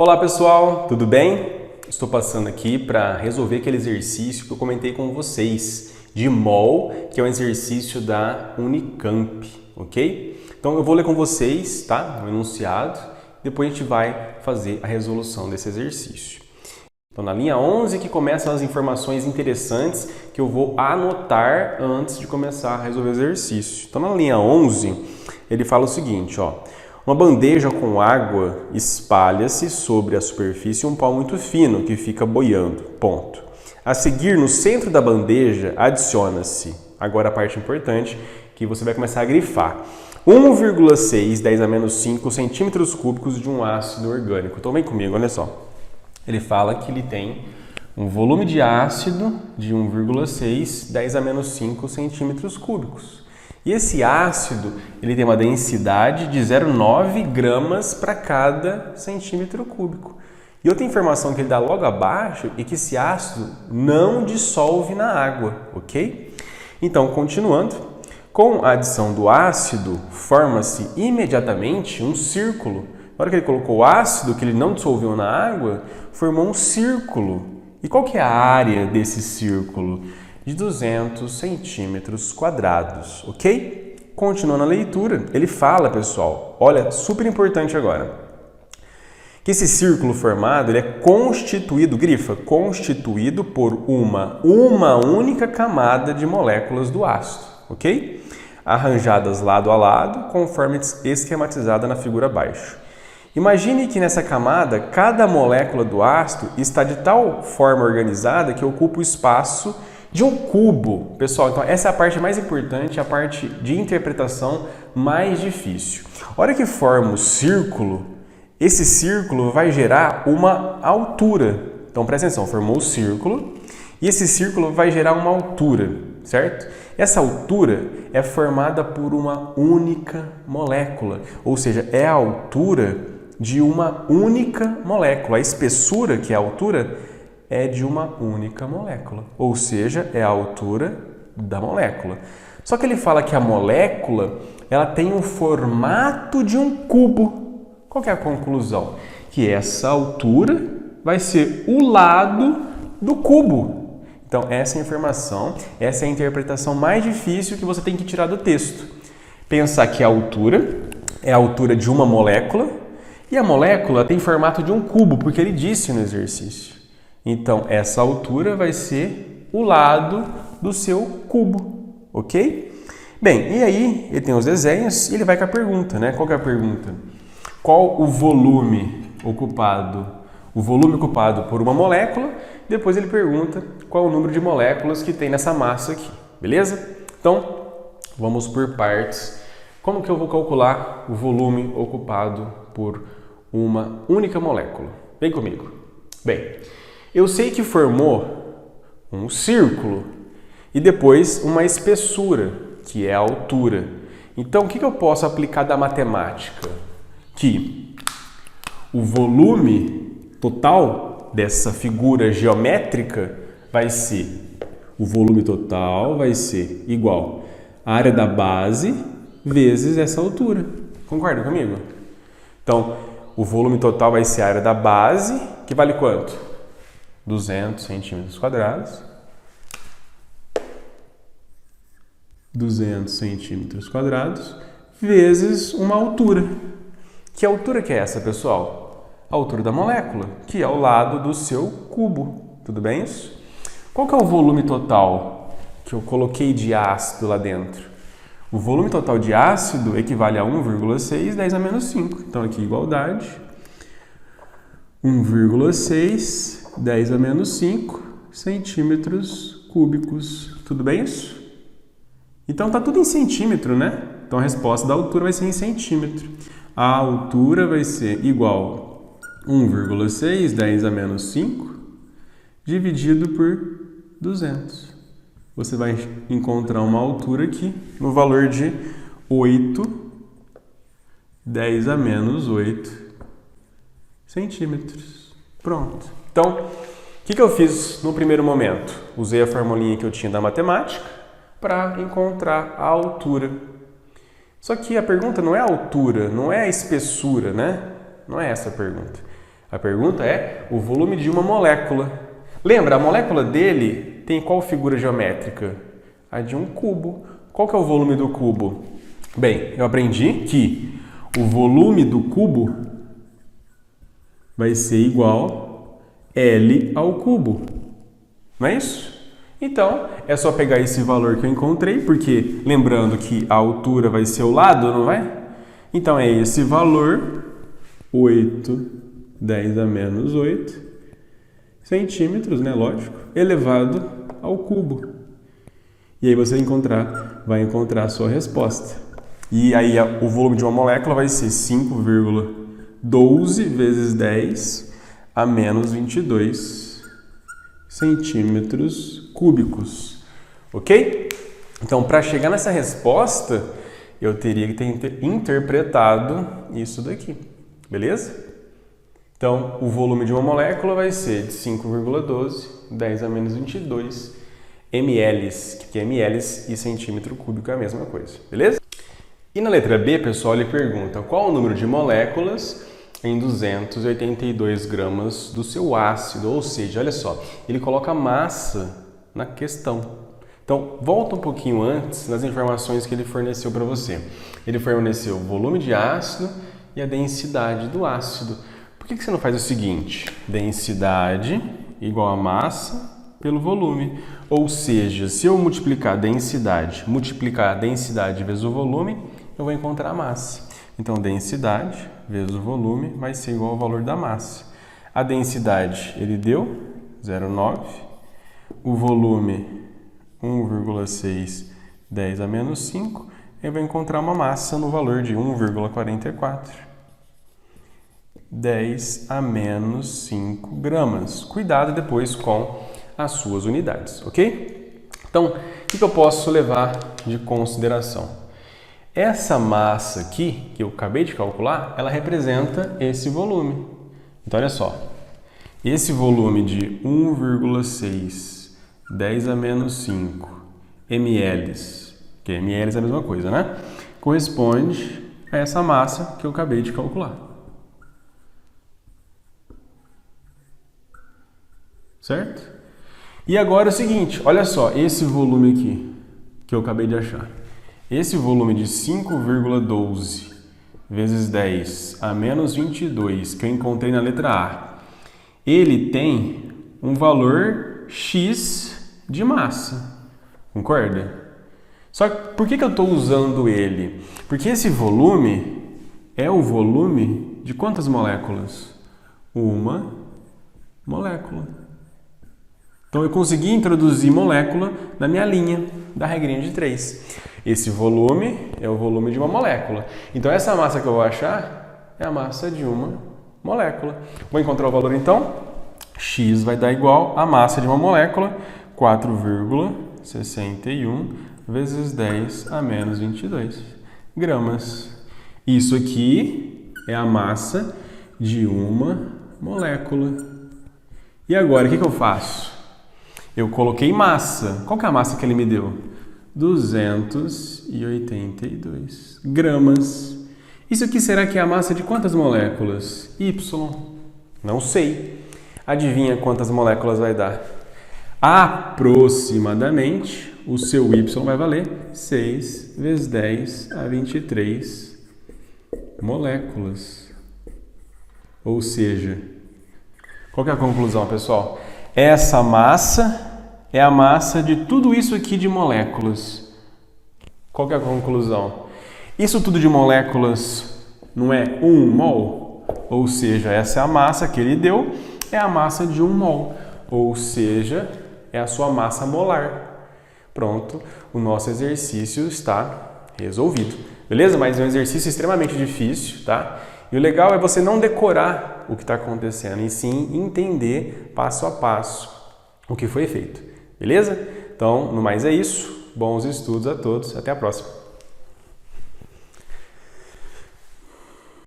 Olá pessoal, tudo bem? Estou passando aqui para resolver aquele exercício que eu comentei com vocês de mol, que é um exercício da Unicamp, ok? Então eu vou ler com vocês, tá? O enunciado, depois a gente vai fazer a resolução desse exercício. Então na linha 11 que começam as informações interessantes que eu vou anotar antes de começar a resolver o exercício. Então na linha 11 ele fala o seguinte, ó. Uma bandeja com água espalha-se sobre a superfície um pau muito fino que fica boiando. Ponto. A seguir, no centro da bandeja, adiciona-se, agora a parte importante, que você vai começar a grifar, 1,6 10 a menos 5 centímetros cúbicos de um ácido orgânico. Então vem comigo, olha só. Ele fala que ele tem um volume de ácido de 1,6 10 a menos 5 centímetros cúbicos. E esse ácido, ele tem uma densidade de 0,9 gramas para cada centímetro cúbico. E outra informação que ele dá logo abaixo é que esse ácido não dissolve na água, ok? Então, continuando, com a adição do ácido, forma-se imediatamente um círculo. Na hora que ele colocou o ácido, que ele não dissolveu na água, formou um círculo. E qual que é a área desse círculo? De 200 centímetros quadrados, ok? Continuando a leitura, ele fala, pessoal, olha, super importante agora, que esse círculo formado ele é constituído, grifa, constituído por uma única camada de moléculas do ácido, ok? Arranjadas lado a lado, conforme esquematizada na figura abaixo. Imagine que nessa camada, cada molécula do ácido está de tal forma organizada que ocupa o espaço de um cubo. Pessoal, então essa é a parte mais importante, a parte de interpretação mais difícil. A hora que forma o círculo, esse círculo vai gerar uma altura. Então presta atenção, formou o círculo e esse círculo vai gerar uma altura, certo? Essa altura é formada por uma única molécula, ou seja, é a altura de uma única molécula. A espessura, que é a altura, é de uma única molécula, ou seja, é a altura da molécula. Só que ele fala que a molécula ela tem o formato de um cubo. Qual que é a conclusão? Que essa altura vai ser o lado do cubo. Então, essa é a informação, essa é a interpretação mais difícil que você tem que tirar do texto. Pensar que a altura é a altura de uma molécula e a molécula tem formato de um cubo, porque ele disse no exercício. Então, essa altura vai ser o lado do seu cubo, ok? Bem, e aí ele tem os desenhos e ele vai com a pergunta, né? Qual que é a pergunta? Qual o volume ocupado? O volume ocupado por uma molécula. Depois ele pergunta qual o número de moléculas que tem nessa massa aqui, beleza? Então, vamos por partes. Como que eu vou calcular o volume ocupado por uma única molécula? Vem comigo. Bem, eu sei que formou um círculo e depois uma espessura, que é a altura. Então, o que eu posso aplicar da matemática? Que o volume total dessa figura geométrica vai ser, o volume total vai ser igual à área da base vezes essa altura. Concorda comigo? Então, o volume total vai ser a área da base, que vale quanto? 200 centímetros quadrados, 200 centímetros quadrados, vezes uma altura. Que altura que é essa, pessoal? A altura da molécula, que é ao lado do seu cubo. Tudo bem isso? Qual que é o volume total que eu coloquei de ácido lá dentro? O volume total de ácido equivale a 1,6 10 a menos 5. Então, aqui, igualdade. 1,6 10 a menos 5 centímetros cúbicos. Tudo bem isso? Então, tá tudo em centímetro, né? Então, a resposta da altura vai ser em centímetro. A altura vai ser igual a 1,6 10 a menos 5 dividido por 200. Você vai encontrar uma altura aqui no valor de 8 10 a menos 8 centímetros. Pronto. Então, o que eu fiz no primeiro momento? Usei a formulinha que eu tinha da matemática para encontrar a altura. Só que a pergunta não é a altura, não é a espessura, né? Não é essa a pergunta. A pergunta é o volume de uma molécula. Lembra, a molécula dele tem qual figura geométrica? A de um cubo. Qual que é o volume do cubo? Bem, eu aprendi que o volume do cubo vai ser igual L ao cubo. Não é isso? Então, é só pegar esse valor que eu encontrei, porque lembrando que a altura vai ser o lado, não vai? Então, é esse valor, 8, 10 a menos 8 centímetros, né? Lógico, elevado ao cubo. E aí você vai encontrar a sua resposta. E aí o volume de uma molécula vai ser 5,12 vezes 10 a menos 22 centímetros cúbicos. Ok? Então, para chegar nessa resposta, eu teria que ter interpretado isso daqui. Beleza? Então, o volume de uma molécula vai ser de 5,12, 10 a menos 22 ml, que ml e centímetro cúbico é a mesma coisa, beleza? E na letra B, pessoal, ele pergunta qual o número de moléculas em 282 gramas do seu ácido, ou seja, olha só, ele coloca massa na questão. Então, volta um pouquinho antes nas informações que ele forneceu para você. Ele forneceu o volume de ácido e a densidade do ácido. Por que você não faz o seguinte? Densidade igual a massa pelo volume. Ou seja, se eu multiplicar a densidade vezes o volume, eu vou encontrar a massa. Então, densidade vezes o volume vai ser igual ao valor da massa. A densidade, ele deu 0,9. O volume, 1,6, 10 a menos 5. Eu vou encontrar uma massa no valor de 1,44. 10 a menos 5 gramas. Cuidado depois com as suas unidades, ok? Então, o que eu posso levar de consideração? Essa massa aqui, que eu acabei de calcular, ela representa esse volume. Então, olha só. Esse volume de 1,6, 10 a menos 5 ml, que ml é a mesma coisa, né? Corresponde a essa massa que eu acabei de calcular. Certo? E agora é o seguinte, olha só, esse volume aqui, que eu acabei de achar. Esse volume de 5,12 vezes 10 a menos 22, que eu encontrei na letra A, ele tem um valor X de massa. Concorda? Só que por que eu estou usando ele? Porque esse volume é o volume de quantas moléculas? Uma molécula. Então, eu consegui introduzir molécula na minha linha da regrinha de 3. Esse volume é o volume de uma molécula. Então, essa massa que eu vou achar é a massa de uma molécula. Vou encontrar o valor, então. X vai dar igual a massa de uma molécula, 4,61 vezes 10 a menos 22 gramas. Isso aqui é a massa de uma molécula. E agora, o que eu faço? Eu coloquei massa. Qual que é a massa que ele me deu? 282 gramas. Isso aqui será que é a massa de quantas moléculas? Y. Não sei. Adivinha quantas moléculas vai dar? Aproximadamente, o seu Y vai valer 6 vezes 10 a 23 moléculas. Ou seja, qual que é a conclusão, pessoal? Essa massa é a massa de tudo isso aqui de moléculas. Qual que é a conclusão? Isso tudo de moléculas não é 1 mol? Ou seja, essa é a massa que ele deu, é a massa de 1 mol. Ou seja, é a sua massa molar. Pronto, o nosso exercício está resolvido. Beleza? Mas é um exercício extremamente difícil, tá? E o legal é você não decorar o que está acontecendo, e sim entender passo a passo o que foi feito. Beleza? Então, no mais é isso. Bons estudos a todos. Até a próxima.